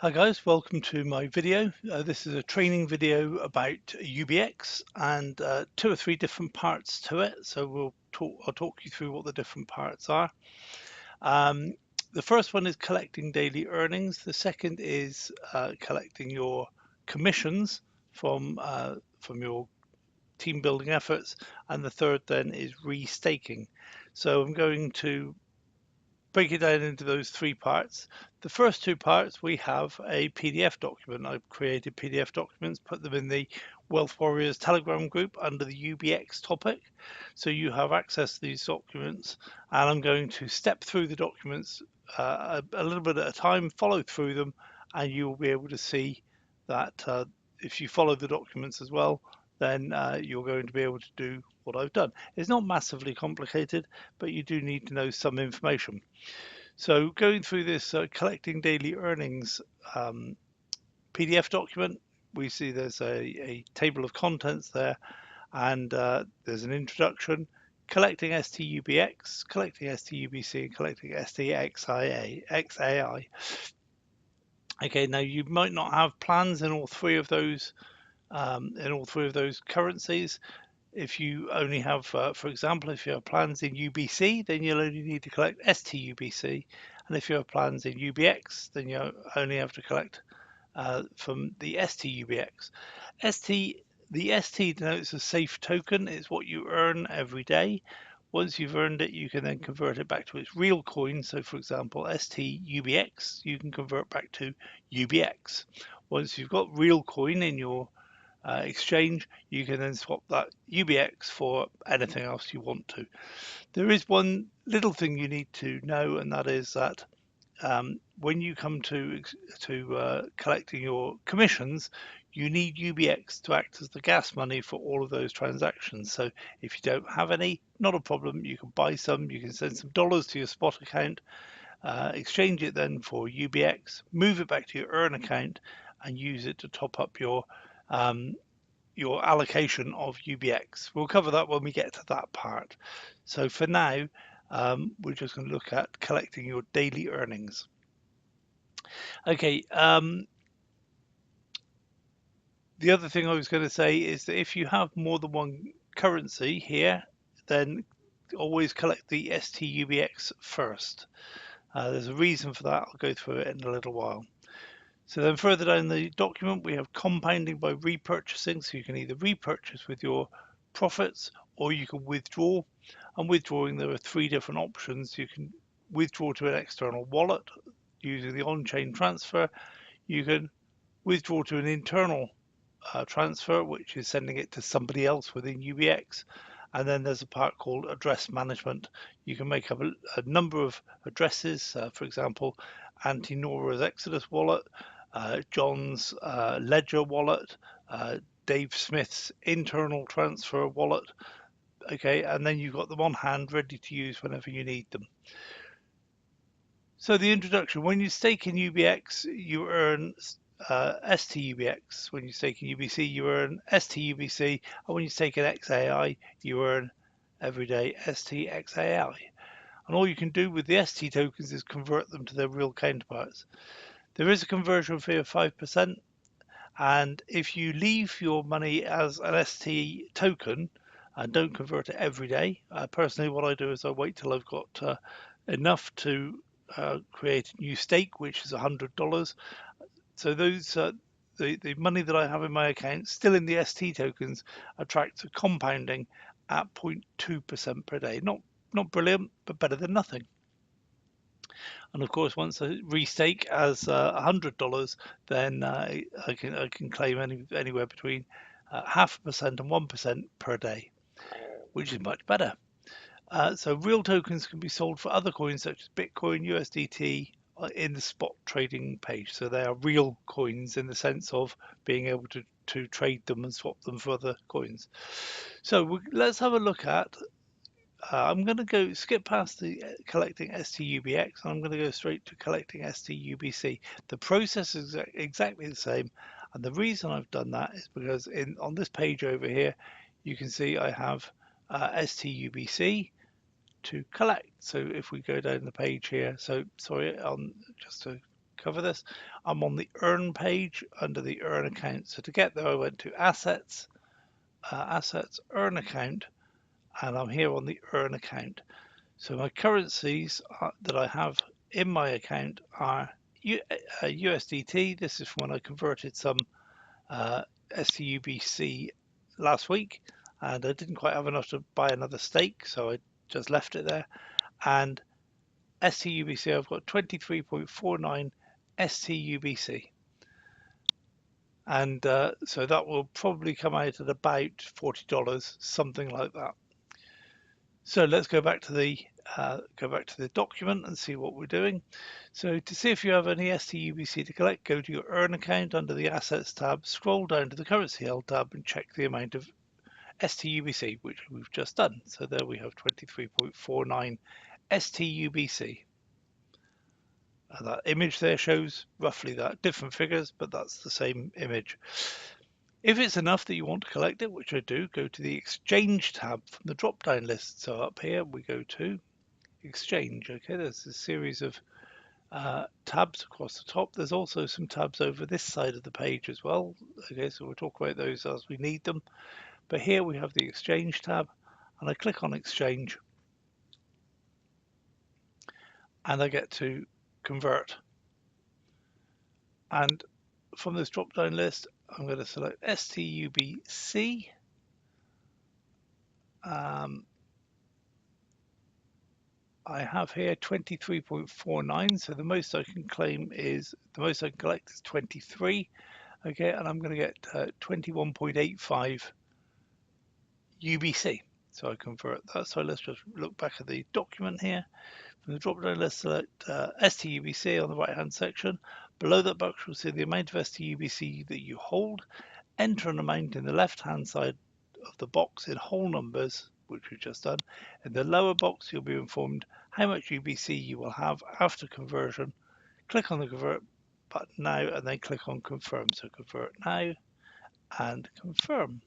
Hi guys, welcome to my video. This is a training video about UBX and two or three different parts to it. So I'll talk you through what the different parts are. Um, the first one is collecting daily earnings. The second is collecting your commissions from your team building efforts, and the third then is restaking. So I'm going to break it down into those three parts. The first two parts, we have a PDF document. I've created PDF documents, put them in the Wealth Warriors Telegram group under the UBX topic. So you have access to these documents, and I'm going to step through the documents a little bit at a time, follow through them, and you will be able to see that if you follow the documents as well, then you're going to be able to do what I've done. It's not massively complicated, but you do need to know some information. So going through this collecting daily earnings PDF document, we see there's a table of contents there, and there's an introduction, collecting STUBX, collecting STUBC, and collecting STXAI. Okay, now you might not have plans in all three of those currencies. If you only have, for example, if you have plans in UBC, then you'll only need to collect STUBC. And if you have plans in UBX, then you only have to collect from the STUBX. The ST denotes a safe token. It's what you earn every day. Once you've earned it, you can then convert it back to its real coin. So, for example, STUBX, you can convert back to UBX. Once you've got real coin in your exchange, you can then swap that UBX for anything else you want to. There is one little thing you need to know, and that is that when you come to collecting your commissions, you need UBX to act as the gas money for all of those transactions. So if you don't have any, not a problem. You can buy some. You can send some dollars to your spot account, exchange it then for UBX, move it back to your earn account, and use it to top up your allocation of UBX. We'll cover that when we get to that part. So for now, we're just going to look at collecting your daily earnings. Okay, the other thing I was going to say is that if you have more than one currency here, then always collect the STUBX first. There's a reason for that. I'll go through it in a little while. So then further down the document, we have compounding by repurchasing. So you can either repurchase with your profits or you can withdraw. And withdrawing, there are three different options. You can withdraw to an external wallet using the on-chain transfer. You can withdraw to an internal transfer, which is sending it to somebody else within UBX. And then there's a part called address management. You can make up a number of addresses, for example, Auntie Nora's Exodus wallet, John's Ledger wallet, Dave Smith's internal transfer wallet. Okay, and then you've got them on hand ready to use whenever you need them. So the introduction, when you stake in UBX, you earn STUBX. When you stake in UBC, you earn STUBC. And when you stake in XAI, you earn everyday STXAI. And all you can do with the ST tokens is convert them to their real counterparts. There is a conversion fee of 5%. And if you leave your money as an ST token and don't convert it every day, personally, what I do is I wait till I've got enough to create a new stake, which is $100. So those the money that I have in my account, still in the ST tokens, attracts a compounding at 0.2% per day. Not brilliant, but better than nothing. And of course, once I restake as $100, then I can claim anywhere between 0.5% and 1% per day, which is much better. So real tokens can be sold for other coins such as Bitcoin, USDT in the spot trading page. So they are real coins in the sense of being able to trade them and swap them for other coins. So let's have a look at I'm going to go skip past the collecting STUBX and I'm going to go straight to collecting STUBC. The process is exactly the same, and the reason I've done that is because on this page over here you can see I have STUBC to collect. So if we go down the page here, so sorry, just to cover this. I'm on the earn page under the earn account. So to get there, I went to assets, earn account, and I'm here on the earn account. So my currencies that I have in my account are USDT. This is from when I converted some STUBC last week, and I didn't quite have enough to buy another stake, so I just left it there. And STUBC, I've got 23.49 STUBC. And so that will probably come out at about $40, something like that. So let's go back to the document and see what we're doing. So to see if you have any STUBC to collect, go to your Earn account under the Assets tab, scroll down to the Currency Held tab, and check the amount of STUBC, which we've just done. So there we have 23.49 STUBC. That image there shows roughly that, different figures, but that's the same image. If it's enough that you want to collect it, which I do, go to the Exchange tab from the drop-down list. So up here we go to Exchange. Okay, there's a series of tabs across the top. There's also some tabs over this side of the page as well. Okay, so we'll talk about those as we need them. But here we have the Exchange tab, and I click on Exchange, and I get to convert. And from this drop-down list, I'm going to select STUBC. I have here 23.49, so the most I can collect is 23. Okay, and I'm going to get 21.85 UBC. So I convert that. So let's just look back at the document here. From the drop down, let's select STUBC on the right hand section. Below that box, you'll see the amount of STUBC that you hold. Enter an amount in the left hand side of the box in whole numbers, which we've just done. In the lower box, you'll be informed how much UBC you will have after conversion. Click on the convert button now and then click on confirm. So convert now and confirm.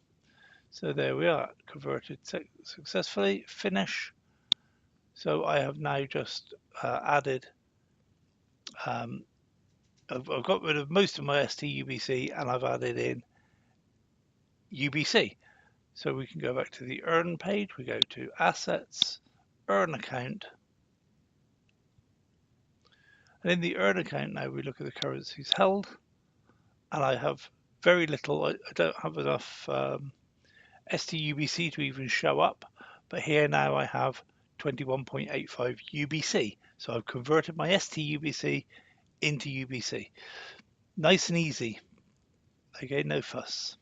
So there we are, converted successfully. Finish. So I have now just added, I've got rid of most of my STUBC and I've added in UBC. So we can go back to the earn page. We go to assets, earn account. And in the earn account now we look at the currencies held, and I have very little. I don't have enough STUBC to even show up, but here now I have 21.85 UBC. So I've converted my STUBC into UBC. Nice and easy. Okay, no fuss.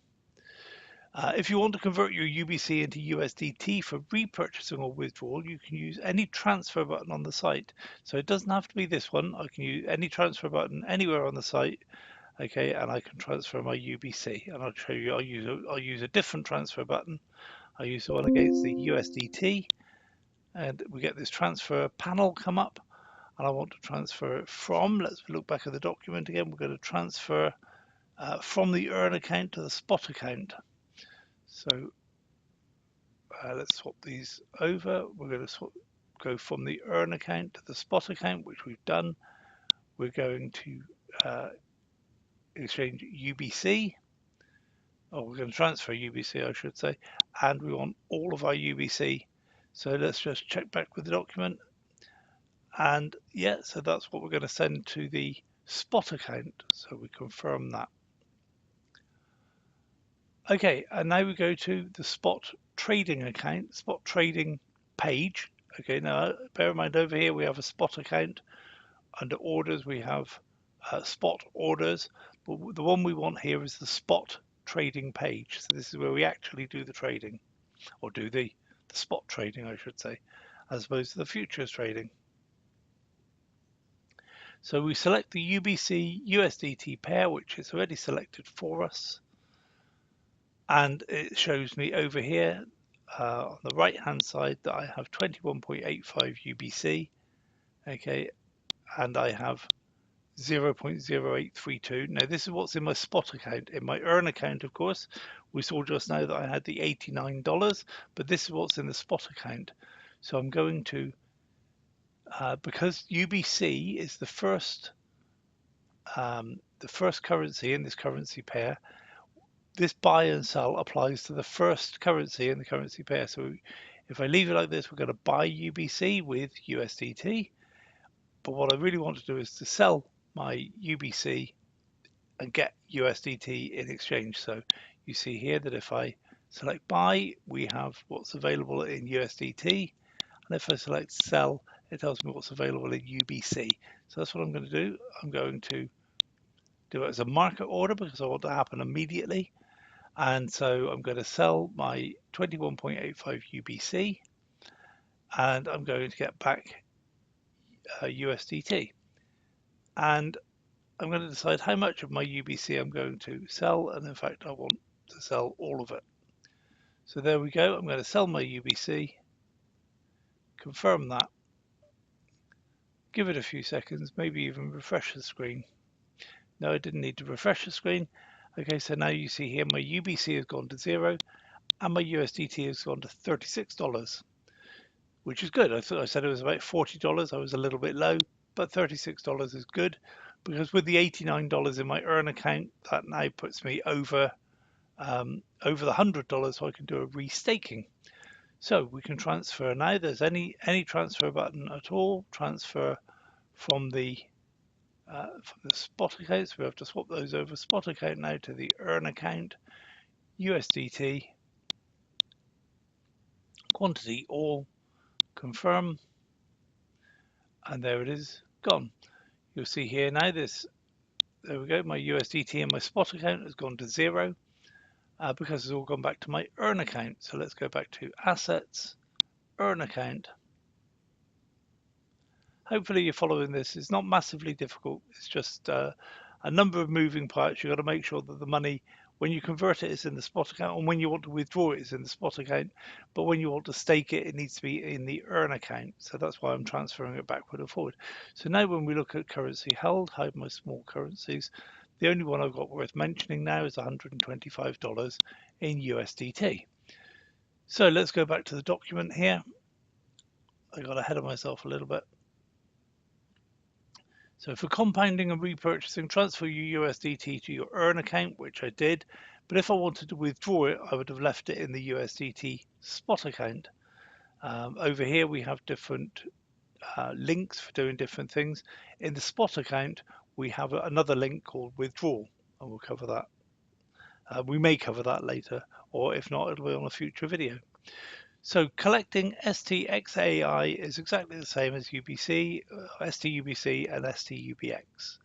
If you want to convert your UBC into USDT for repurchasing or withdrawal, you can use any transfer button on the site. So it doesn't have to be this one. I can use any transfer button anywhere on the site. Okay, and I can transfer my UBC. And I'll show you. I'll use a different transfer button. I use the one against the USDT, and we get this transfer panel come up. And I want to transfer it from. Let's look back at the document again. We're going to transfer from the earn account to the spot account. So let's swap these over. We're going to go from the earn account to the spot account, which we've done. We're going to exchange UBC, or we're going to transfer UBC, I should say, and we want all of our UBC. So let's just check back with the document. And yeah, so that's what we're going to send to the spot account. So we confirm that. Okay, and now we go to the spot trading account, spot trading page. Okay, now bear in mind over here we have a spot account. Under orders we have spot orders, but the one we want here is the spot trading page. So this is where we actually do the trading, or do the spot trading, I should say, as opposed to the futures trading. So we select the UBC USDT pair, which is already selected for us. And it shows me over here on the right hand side that I have 21.85 UBC. Okay, and I have 0.0832. Now this is what's in my spot account. In my earn account, of course, we saw just now that I had the $89, but this is what's in the spot account. So I'm going to, because UBC is the first the first currency in this currency pair. This buy and sell applies to the first currency in the currency pair. So if I leave it like this, we're going to buy UBC with USDT. But what I really want to do is to sell my UBC and get USDT in exchange. So you see here that if I select buy, we have what's available in USDT. And if I select sell, it tells me what's available in UBC. So that's what I'm going to do. I'm going to do it as a market order because I want to happen immediately. And so I'm going to sell my 21.85 UBC and I'm going to get back USDT. And I'm going to decide how much of my UBC I'm going to sell. And in fact, I want to sell all of it. So there we go. I'm going to sell my UBC, confirm that, give it a few seconds, maybe even refresh the screen. No, I didn't need to refresh the screen. Okay, so now you see here my UBC has gone to 0 and my USDT has gone to $36, which is good. I thought I said it was about $40. I was a little bit low, but $36 is good because with the $89 in my earn account, that now puts me over over the $100, so I can do a restaking. So we can transfer now. There's any transfer button at all. Transfer from the spot account. So we have to swap those over. Spot account now to the earn account. USDT. Quantity all. Confirm. And there it is, gone. You'll see here now this. There we go. My USDT in my spot account has gone to 0 because it's all gone back to my earn account. So let's go back to assets, earn account. Hopefully you're following this. It's not massively difficult. It's just a number of moving parts. You've got to make sure that the money, when you convert it, is in the spot account, and when you want to withdraw it, is in the spot account. But when you want to stake it, it needs to be in the earn account. So that's why I'm transferring it backward and forward. So now when we look at currency held, hide my small currencies, the only one I've got worth mentioning now is $125 in USDT. So let's go back to the document here. I got ahead of myself a little bit. So for compounding and repurchasing, transfer your USDT to your earn account, which I did. But if I wanted to withdraw it, I would have left it in the USDT spot account. Over here, we have different links for doing different things. In the spot account, we have another link called withdrawal, and we'll cover that. We may cover that later, or if not, it'll be on a future video. So collecting STXAI is exactly the same as UBC, STUBC and STUBX.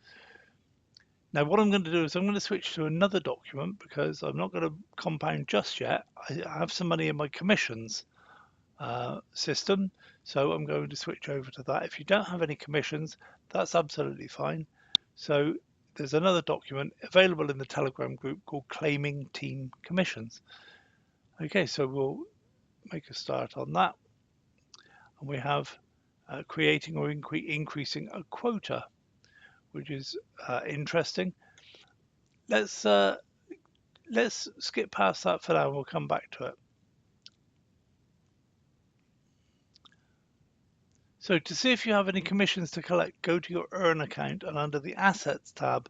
Now what I'm going to do is I'm going to switch to another document because I'm not going to compound just yet. I have some money in my commissions system, so I'm going to switch over to that. If you don't have any commissions, that's absolutely fine. So there's another document available in the Telegram group called Claiming Team Commissions. Okay, so we'll make a start on that, and we have creating or increasing a quota, which is interesting. Let's skip past that for now and we'll come back to it. So to see if you have any commissions to collect, go to your earn account and under the assets tab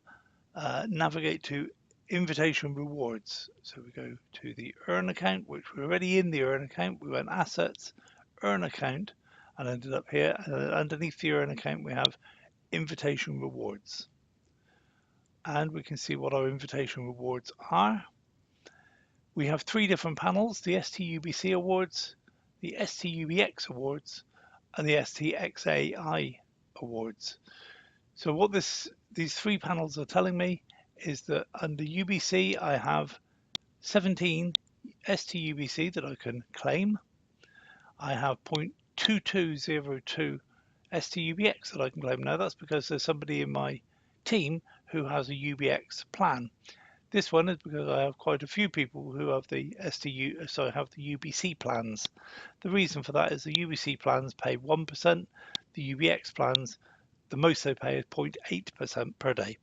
navigate to invitation rewards. So we go to the earn account, which we're already in the earn account. We went assets, earn account, and ended up here. And underneath the earn account, we have invitation rewards. And we can see what our invitation rewards are. We have 3 different panels: the STUBC awards, the STUBX awards, and the STXAI awards. So what these 3 panels are telling me is that under UBC I have 17 STUBC that I can claim. I have 0.2202 STUBX that I can claim. Now that's because there's somebody in my team who has a UBX plan. This one is because I have quite a few people who have the UBC plans. The reason for that is the UBC plans pay 1%, the UBX plans, the most they pay is 0.8% per day.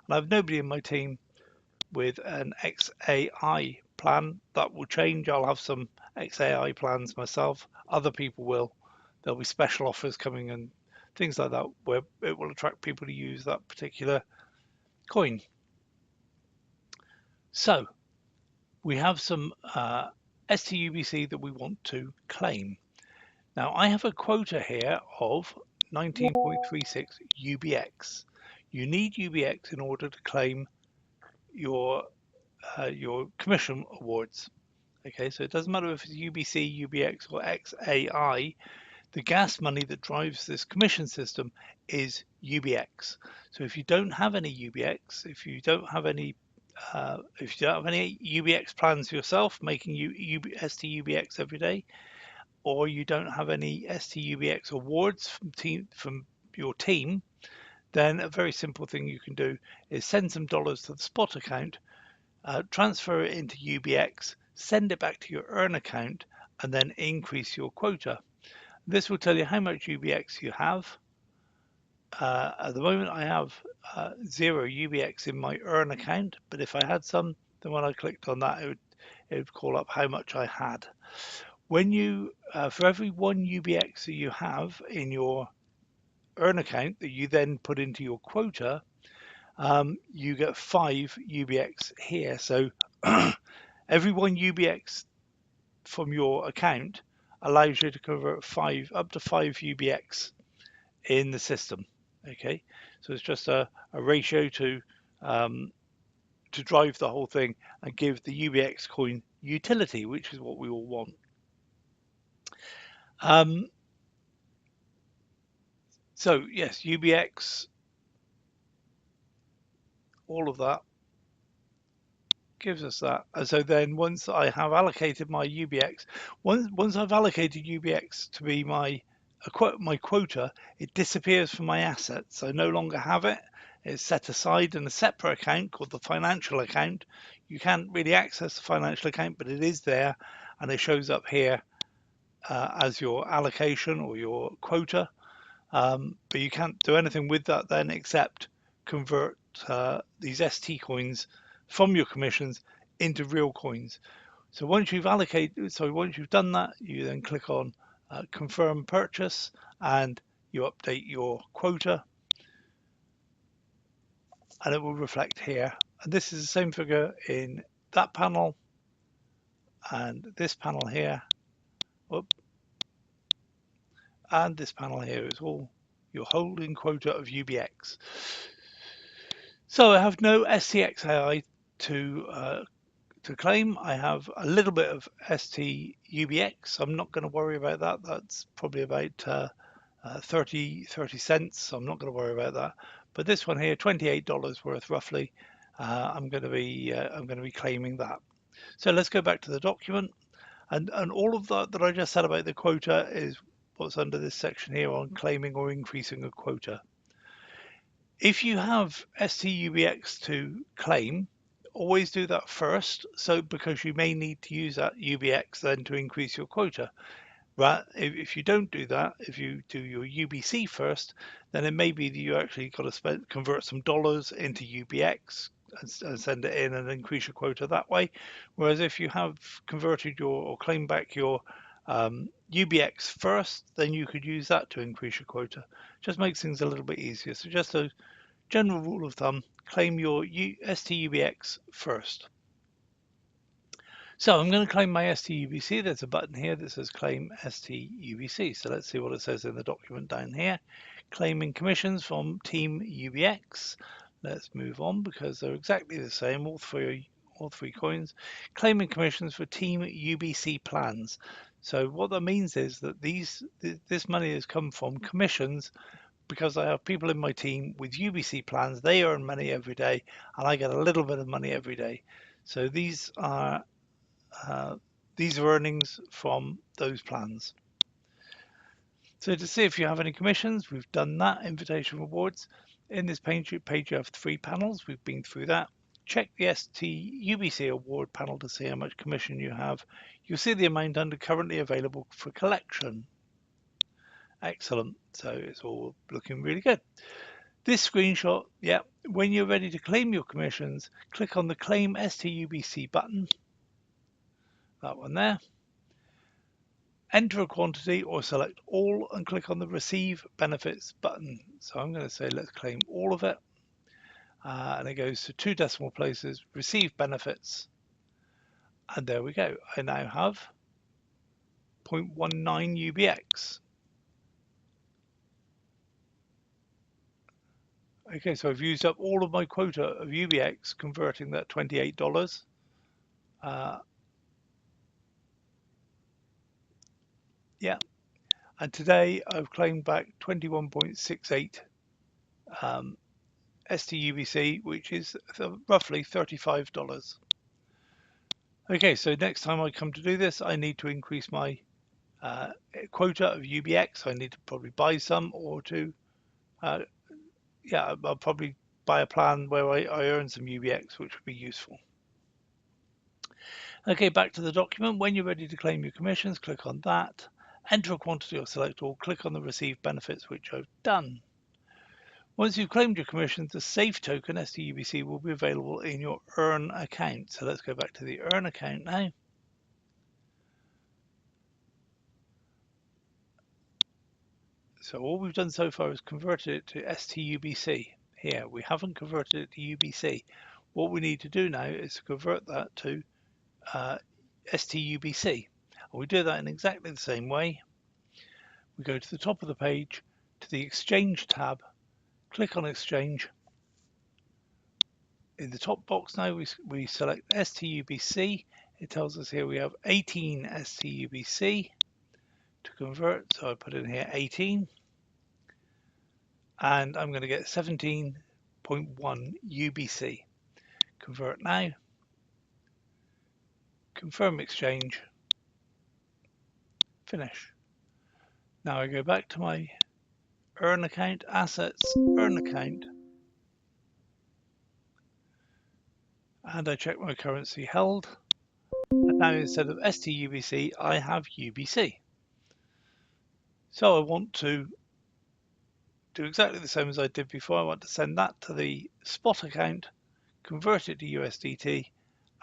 And I have nobody in my team with an XAI plan. That will change. I'll have some XAI plans myself. Other people will. There'll be special offers coming in things like that, where it will attract people to use that particular coin. So we have some STUBC that we want to claim. Now I have a quota here of 19.36 UBX. You need UBX in order to claim your commission awards. Okay, so it doesn't matter if it's UBC, UBX, or XAI. The gas money that drives this commission system is UBX. So if you don't have any UBX, if you don't have any UBX plans yourself, making STUBX every day, or you don't have any STUBX awards from your team, then a very simple thing you can do is send some dollars to the spot account, transfer it into UBX, send it back to your earn account, and then increase your quota. This will tell you how much UBX you have. At the moment, I have 0 UBX in my earn account, but if I had some, then when I clicked on that, it would call up how much I had. When you, for every 1 UBX that you have in your earn account that you then put into your quota, you get 5 UBX here. So every 1 UBX from your account allows you to convert up to 5 UBX in the system. Okay, so it's just a ratio to drive the whole thing and give the UBX coin utility, which is what we all want. So yes, UBX, all of that gives us that. And so then once I have allocated my UBX, once I've allocated UBX to be my quota, it disappears from my assets. I no longer have it. It's set aside in a separate account called the financial account. You can't really access the financial account, but it is there, and it shows up here as your allocation or your quota. But you can't do anything with that then except convert these ST coins from your commissions into real coins. So once you've done that, you then click on confirm purchase and you update your quota, and it will reflect here. And this is the same figure in that panel and this panel here. Whoop. And this panel here is all your holding quota of UBX. So I have no STXAI to claim. I have a little bit of STUBX. I'm not going to worry about that. That's probably about 30 cents. So I'm not going to worry about that. But this one here, $28 worth roughly. I'm going to be claiming that. So let's go back to the document, and all of that I just said about the quota is what's under this section here on claiming or increasing a quota. If you have STUBX to claim, always do that first. So because you may need to use that UBX then to increase your quota. Right? If you don't do that, if you do your UBC first, then it may be that you actually got to convert some dollars into UBX and send it in and increase your quota that way. Whereas if you have converted or claimed back your UBX first, then you could use that to increase your quota. Just makes things a little bit easier. So just a general rule of thumb, claim your STUBX first. So I'm going to claim my STUBC. There's a button here that says claim STUBC. So let's see what it says in the document down here. Claiming commissions from Team UBX. Let's move on because they're exactly the same, all three coins. Claiming commissions for Team UBC plans. So what that means is that this money has come from commissions because I have people in my team with UBC plans. They earn money every day and I get a little bit of money every day. So these are earnings from those plans. So to see if you have any commissions, we've done that. Invitation rewards. In this page you have 3 panels. We've been through that. Check the STUBC award panel to see how much commission you have. You'll see the amount under currently available for collection. Excellent. So it's all looking really good. This screenshot, yeah, when you're ready to claim your commissions, click on the Claim STUBC button. That one there. enter a quantity or select all and click on the receive benefits button. So I'm going to say let's claim all of it, and it goes to 2 decimal places, receive benefits, and there we go. I now have 0.19 UBX. Okay, so I've used up all of my quota of UBX, converting that $28. Yeah, and today I've claimed back 21.68 STUBC, which is roughly $35. Okay, so next time I come to do this, I need to increase my quota of UBX. I need to probably buy some, or to, yeah, I'll probably buy a plan where I earn some UBX, which would be useful. Okay, back to the document. When you're ready to claim your commissions, click on that, enter a quantity or select all, click on the receive benefits, which I've done. Once you've claimed your commissions, the safe token STUBC will be available in your earn account. So let's go back to the earn account now. So all we've done so far is converted it to STUBC. Here, we haven't converted it to UBC. What we need to do now is to convert that to STUBC. And we do that in exactly the same way. We go to the top of the page, to the Exchange tab, click on Exchange. In the top box now, we select STUBC. It tells us here we have 18 STUBC to convert. So I put in here 18. And I'm going to get 17.1 UBC. Convert now. Confirm exchange. Finish. Now I go back to my earn account, assets, earn account, and I check my currency held. And now instead of STUBC, I have UBC. So I want to do exactly the same as I did before. I want to send that to the spot account, convert it to USDT,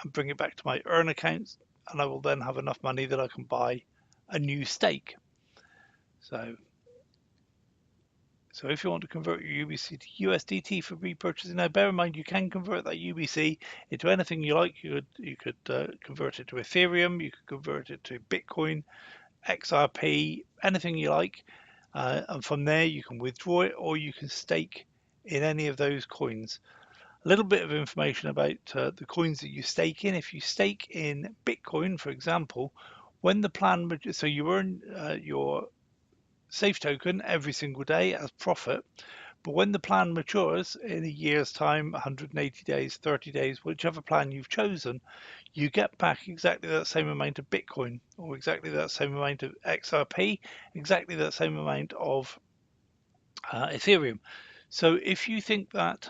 and bring it back to my earn account, and I will then have enough money that I can buy a new stake. So if you want to convert your UBC to USDT for repurchasing, now bear in mind you can convert that UBC into anything you like. You could convert it to Ethereum, you could convert it to Bitcoin, XRP, anything you like, and from there you can withdraw it or you can stake in any of those coins. A little bit of information about the coins that you stake in. If you stake in Bitcoin, for example, when the plan, so you earn your safe token every single day as profit, but when the plan matures in a year's time, 180 days, 30 days, whichever plan you've chosen, you get back exactly that same amount of Bitcoin, or exactly that same amount of XRP, exactly that same amount of Ethereum. So if you think that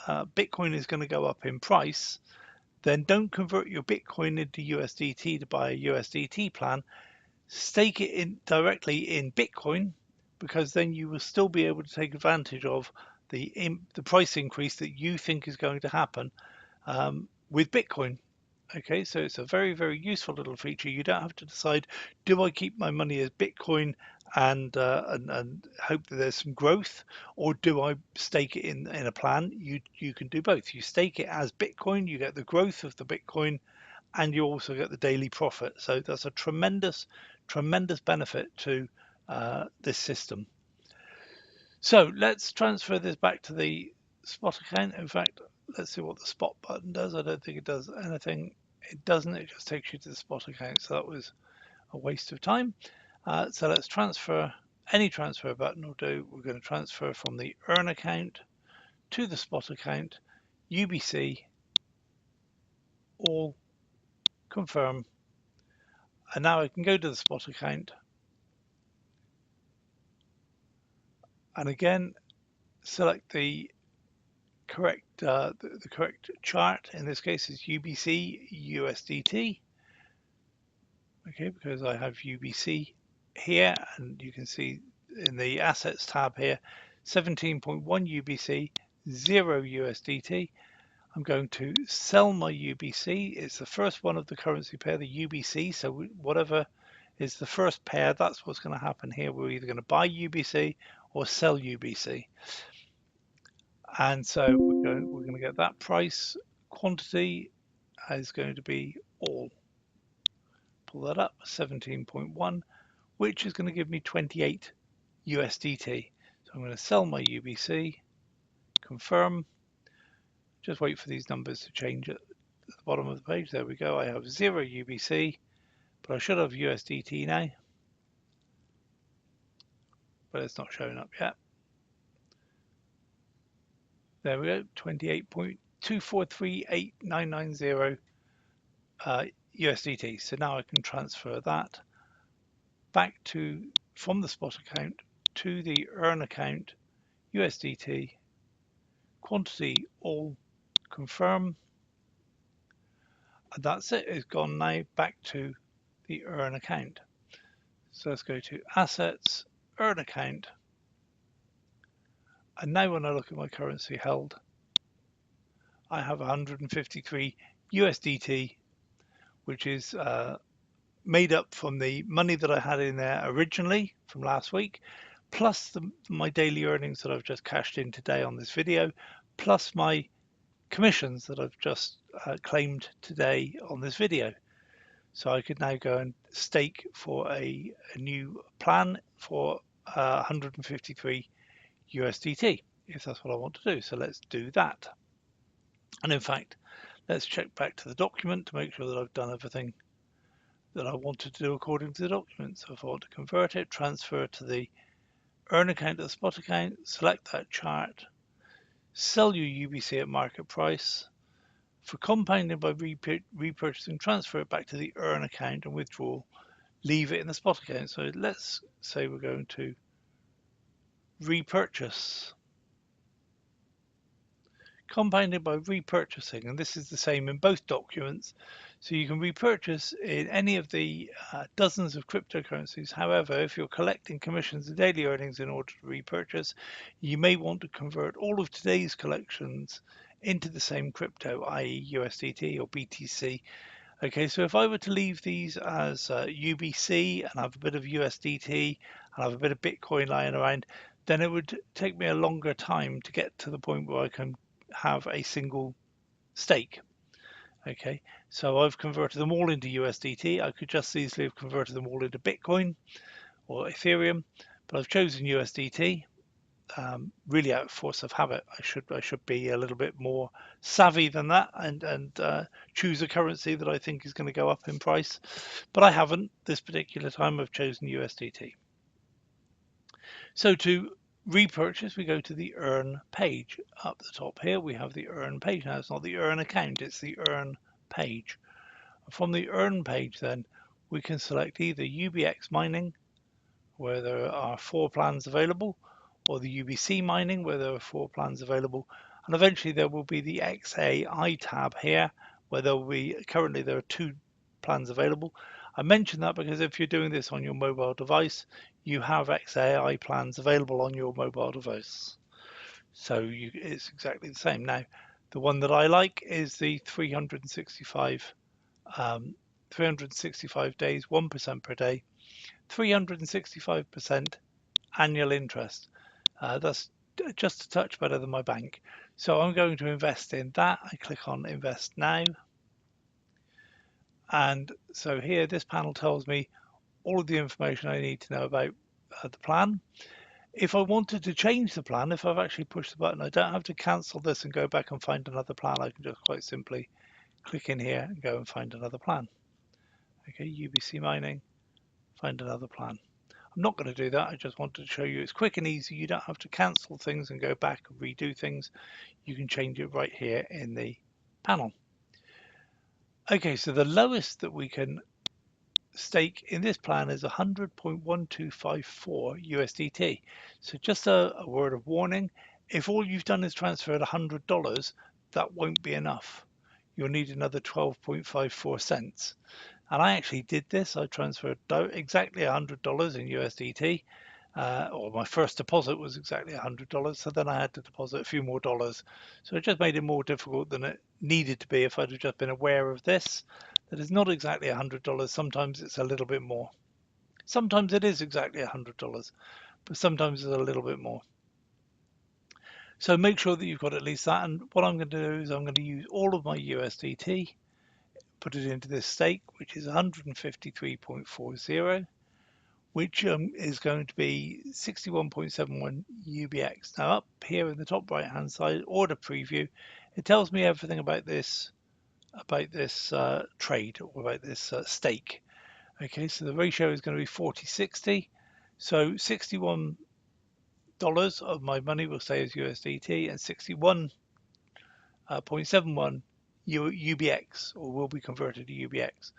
Bitcoin is going to go up in price, then don't convert your Bitcoin into USDT to buy a USDT plan. Stake it in directly in Bitcoin, because then you will still be able to take advantage of the price increase that you think is going to happen with Bitcoin. Okay, so it's a very, very useful little feature. You don't have to decide, do I keep my money as Bitcoin and hope that there's some growth, or do I stake it in a plan? You can do both. You stake it as Bitcoin, you get the growth of the Bitcoin, and you also get the daily profit. So that's a tremendous benefit to this system. So let's transfer this back to the spot account. In fact, let's see what the spot button does. I don't think it does anything. It doesn't. It just takes you to the spot account. So that was a waste of time. So let's transfer. Any transfer button will do. We're going to transfer from the earn account to the spot account, UBC, all, confirm. And now I can go to the spot account. And again, select the correct the correct chart. In this case is UBC USDT. Okay, because I have UBC here, and you can see in the assets tab here 17.1 UBC, 0 USDT. I'm going to sell my UBC. It's the first one of the currency pair, the UBC, so whatever is the first pair. That's what's going to happen here. We're either going to buy UBC or sell UBC. And so we're going to get that price. Quantity is going to be all. Pull that up, 17.1, which is going to give me 28 USDT. So I'm going to sell my UBC, confirm, just wait for these numbers to change at the bottom of the page. There we go. I have 0 UBC, but I should have USDT now, but it's not showing up yet. There we go, 28.2438990 USDT. So now I can transfer that back from the spot account to the earn account, USDT, quantity all, confirm, and that's it. It's gone now back to the earn account. So let's go to assets, earn account, and now when I look at my currency held, I have 153 USDT, which is made up from the money that I had in there originally from last week, plus my daily earnings that I've just cashed in today on this video, plus my commissions that I've just claimed today on this video. So I could now go and stake for a new plan for 153 USDT if that's what I want to do. So let's do that. And in fact, let's check back to the document to make sure that I've done everything that I wanted to do according to the document. So if I want to convert it, transfer to the earn account to the spot account, select that chart, sell your UBC at market price. For compounding by repurchasing, transfer it back to the earn account, and withdrawal, leave it in the spot account. So let's say we're going to repurchase. Compounded by repurchasing, and this is the same in both documents. So you can repurchase in any of the dozens of cryptocurrencies. However, if you're collecting commissions and daily earnings in order to repurchase, you may want to convert all of today's collections into the same crypto, i.e. USDT or BTC. Okay, so if I were to leave these as UBC and have a bit of USDT and have a bit of Bitcoin lying around, then it would take me a longer time to get to the point where I can have a single stake. Okay, so I've converted them all into USDT. I could just easily have converted them all into Bitcoin or Ethereum, but I've chosen USDT. Really out of force of habit. I should be a little bit more savvy than that and choose a currency that I think is going to go up in price, but I haven't this particular time. I've chosen USDT. So to repurchase, we go to the earn page. Up the top here we have the earn page. Now it's not the earn account, it's the earn page. From the earn page then we can select either UBX mining, where there are 4 plans available, or the UBC mining, where there are 4 plans available, and eventually there will be the XAI tab here, where there will be, currently there are 2 plans available. I mention that because if you're doing this on your mobile device, you have XAI plans available on your mobile device. So it's exactly the same. Now, the one that I like is the 365 days, 1% per day, 365% annual interest. That's just a touch better than my bank. So I'm going to invest in that. I click on invest now. And so here, this panel tells me all of the information I need to know about the plan. If I wanted to change the plan, if I've actually pushed the button, I don't have to cancel this and go back and find another plan. I can just quite simply click in here and go and find another plan. Okay, UBC mining, find another plan. I'm not going to do that. I just wanted to show you it's quick and easy. You don't have to cancel things and go back and redo things. You can change it right here in the panel. Okay, so the lowest that we can stake in this plan is 100.1254 USDT. So just a word of warning, if all you've done is transferred $100, that won't be enough. You'll need another 12.54 cents. And I actually did this. I transferred exactly $100 in USDT, or my first deposit was exactly $100. So then I had to deposit a few more dollars. So it just made it more difficult than it needed to be if I'd have just been aware of this. That is not exactly $100. Sometimes it's a little bit more. Sometimes it is exactly $100, but sometimes it's a little bit more. So make sure that you've got at least that. And what I'm going to do is I'm going to use all of my USDT, put it into this stake, which is 153.40, which is going to be 61.71 UBX. Now up here in the top right hand side, order preview, it tells me everything about this trade, or about this stake. Okay, so the ratio is going to be 40-60. So $61 of my money will stay as USDT, and 61.71 UBX, or will be converted to UBX.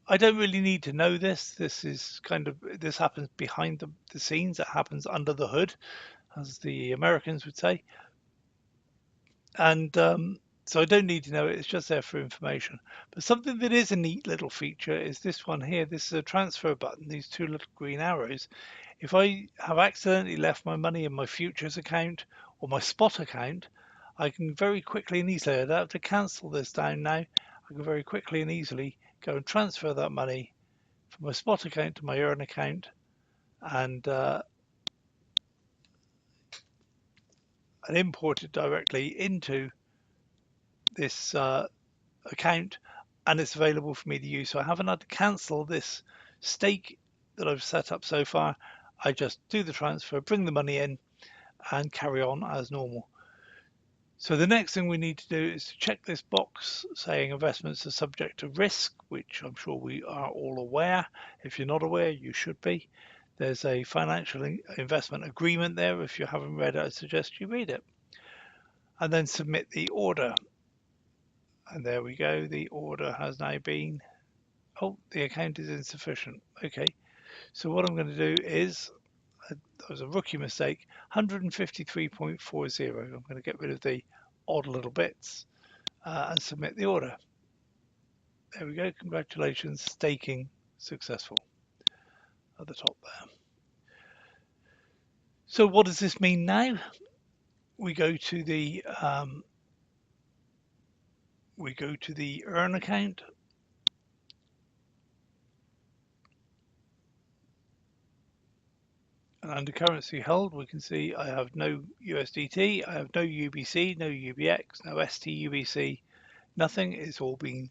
I don't really need to know this. This happens behind the scenes. It happens under the hood, as the Americans would say. And so I don't need to know it. It's just there for information. But something that is a neat little feature is this one here. This is a transfer button, these two little green arrows. If I have accidentally left my money in my futures account or my spot account, I can very quickly and easily, I don't have to cancel this down now. I can very quickly and easily go and transfer that money from my spot account to my earn account, and import it directly into this account, and it's available for me to use. So I haven't had to cancel this stake that I've set up so far. I just do the transfer, bring the money in, and carry on as normal. So the next thing we need to do is to check this box saying investments are subject to risk, which I'm sure we are all aware. If you're not aware, you should be. There's a financial investment agreement there. If you haven't read it, I suggest you read it. And then submit the order. And there we go. The order has now been, oh, the account is insufficient. Okay. So what I'm going to do is, that was a rookie mistake, 153.40. I'm going to get rid of the odd little bits and submit the order. There we go. Congratulations. Staking successful at the top there. So what does this mean now? We go to the earn account, and under currency held we can see I have no USDT, I have no UBC, no UBX, no STUBC, nothing. It's all been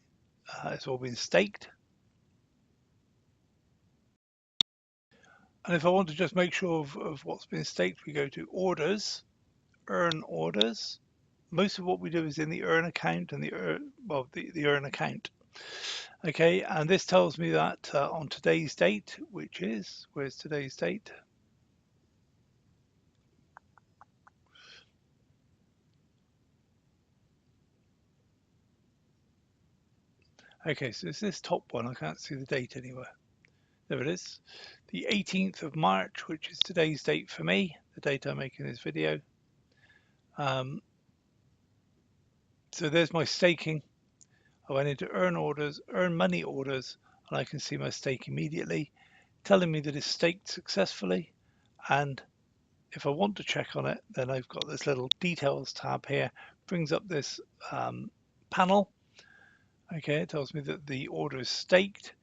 staked. And if I want to just make sure of what's been staked, we go to orders, earn orders. Most of what we do is in the earn account and the earn account. Okay, and this tells me that on today's date, which is, where's today's date? Okay, so it's this top one. I can't see the date anywhere. There it is. The 18th of March, which is today's date for me, the date I'm making this video. So there's my staking. I went into earn orders, earn money orders, and I can see my stake immediately, telling me that it's staked successfully. And if I want to check on it, then I've got this little details tab here, brings up this panel. Okay, it tells me that the order is staked.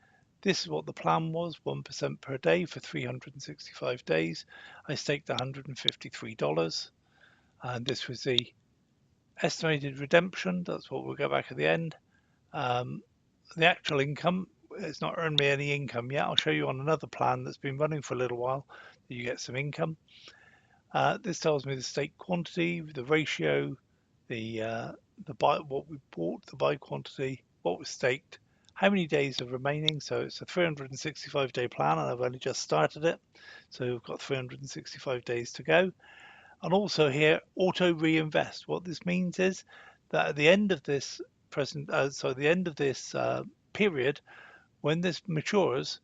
This is what the plan was, 1% per day for 365 days. I staked $153, and this was the estimated redemption. That's what we'll go back at the end. The actual income, it's not earned me any income yet. I'll show you on another plan that's been running for a little while that you get some income. This tells me the stake quantity, the ratio, the buy, what we bought, the buy quantity, what was staked, how many days are remaining. So it's a 365 day plan, and I've only just started it, so we've got 365 days to go. And also here, auto reinvest. What this means is that at the end of this period, when this matures,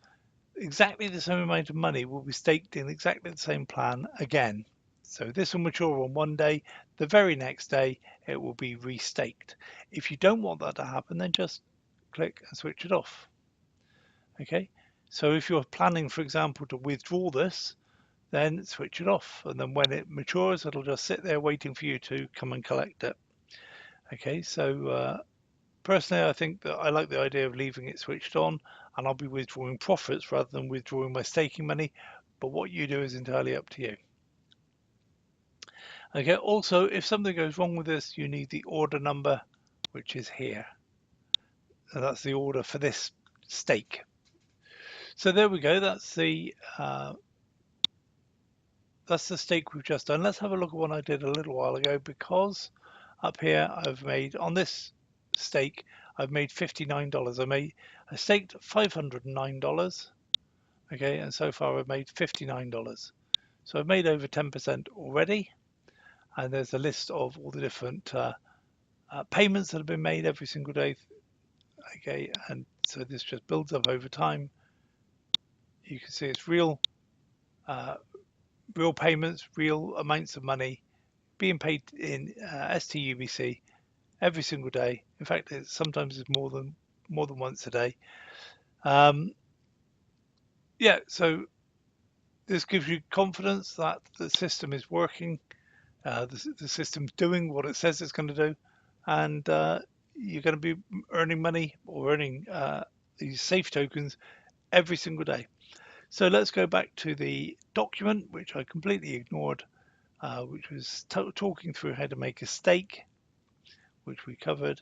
exactly the same amount of money will be staked in exactly the same plan again. So this will mature on one day. The very next day, it will be restaked. If you don't want that to happen, then just click and switch it off. Okay. So if you're planning, for example, to withdraw this, then switch it off. And then when it matures, it'll just sit there waiting for you to come and collect it. Okay. So personally, I think that I like the idea of leaving it switched on. and I'll be withdrawing profits rather than withdrawing my staking money. But what you do is entirely up to you. Okay, also, if something goes wrong with this, you need the order number, which is here. And that's the order for this stake. So there we go. That's the stake we've just done. Let's have a look at what I did a little while ago, because up here I've made on this stake I've made $59. I staked $509. Okay, and so far I've made $59. So I've made over 10% already, and there's a list of all the different payments that have been made every single day. Okay, and so this just builds up over time. You can see it's real payments, real amounts of money being paid in STUBC every single day. In fact, sometimes it's more than once a day. Yeah, so this gives you confidence that the system is working, the system's doing what it says it's going to do, and you're going to be earning money or earning these safe tokens every single day. So let's go back to the document, which I completely ignored, which was talking through how to make a stake, which we covered.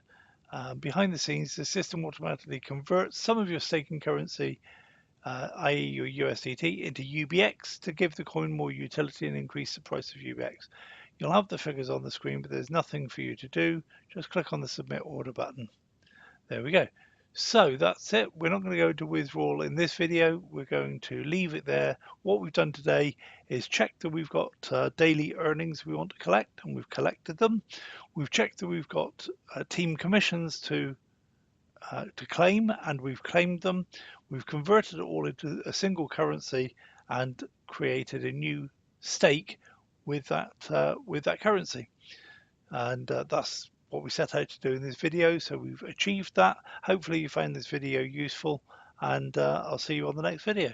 Behind the scenes, the system automatically converts some of your staking currency, i.e. your USDT, into UBX to give the coin more utility and increase the price of UBX. You'll have the figures on the screen, but there's nothing for you to do. Just click on the submit order button. There we go. So that's it. We're not going to go to withdrawal in this video. We're going to leave it there. What we've done today is check that we've got daily earnings we want to collect, and we've collected them. We've checked that we've got team commissions to claim, and we've claimed them. We've converted it all into a single currency and created a new stake with that currency. And that's what we set out to do in this video. So we've achieved that. Hopefully you found this video useful, and I'll see you on the next video.